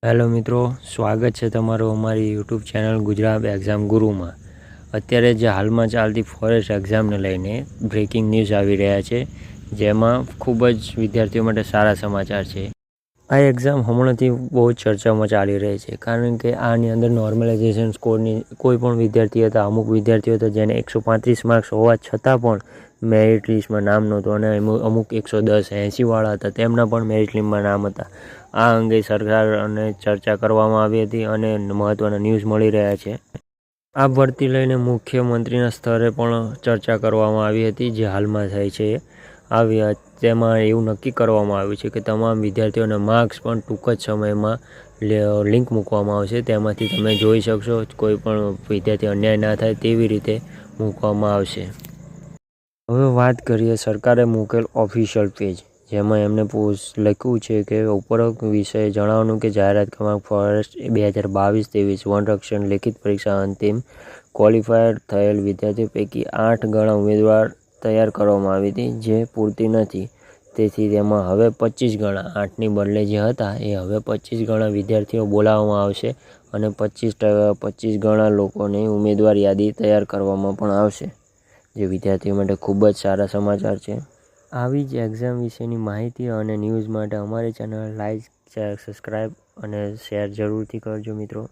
Hello મિત્રો, સ્વાગત છે તમારું અમારી યુટ્યુબ ચેનલ ગુજરાત એક્ઝામ ગુરુમાં। અત્યારે જે હાલમાં ચાલતી ફોરેસ્ટ એક્ઝામને લઈને બ્રેકિંગ ન્યૂઝ આવી રહ્યા છે, જેમાં ખૂબ જ વિદ્યાર્થીઓ માટે સારા સમાચાર છે। આ એક્ઝામ હમણાંથી બહુ ચર્ચામાં ચાલી રહી છે, કારણ કે આની અંદર નોર્મલાઇઝેશન સ્કોરની કોઈ પણ વિદ્યાર્થી હતા, અમુક વિદ્યાર્થીઓ હતા જેને 135 માર્ક્સ હોવા છતાં પણ મેરિટ લિસ્ટમાં નામ નહોતું, અને અમુક 110-80વાળા હતા તેમના પણ મેરિટ લિસ્ટમાં નામ હતા। આ અંગે સરકાર અને ચર્ચા કરવામાં આવી હતી અને મહત્ત્વના ન્યૂઝ મળી રહ્યા છે। આ ભરતી લઈને મુખ્યમંત્રીના સ્તરે પણ ચર્ચા કરવામાં આવી હતી, જે હાલમાં થાય છે। તેમાં એવું નક્કી કરવામાં આવ્યું છે કે તમામ વિદ્યાર્થીઓના માર્ક્સ પણ ટૂંક જ સમયમાં લિંક મૂકવામાં આવશે। તેમાંથી તમે જોઈ શકશો, કોઈ પણ વિદ્યાર્થી અન્યાય ના થાય તેવી રીતે મૂકવામાં આવશે। હવે વાત કરીએ સરકારે મૂકેલ ઓફિશિયલ પેજ, જેમાં એમને લખ્યું છે કે ઉપરોક્ત વિષય જણાવવાનું કે જાહેરાત ક્રમાંક ફોરેસ્ટ 2022-23 વનરક્ષણ લેખિત પરીક્ષા અંતિમ ક્વોલિફાયર થયેલ વિદ્યાર્થીઓ પૈકી 8 ગણા ઉમેદવાર તૈયાર કરવામાં આવી હતી, જે પૂરતી નથી। તેથી તેમાં હવે 25 ગણા, 8ની બદલે જે હતા એ હવે 25 ગણા વિદ્યાર્થીઓ બોલાવવામાં આવશે અને 25 ગણા લોકોની ઉમેદવાર યાદી તૈયાર કરવામાં પણ આવશે, જે વિદ્યાર્થીઓ માટે ખૂબ જ સારા સમાચાર છે। આવી જ એક્ઝામ વિશેની માહિતી અને ન્યૂઝ માટે અમારી ચેનલ લાઈક, સબસ્ક્રાઈબ અને શેર જરૂરથી કરજો મિત્રો।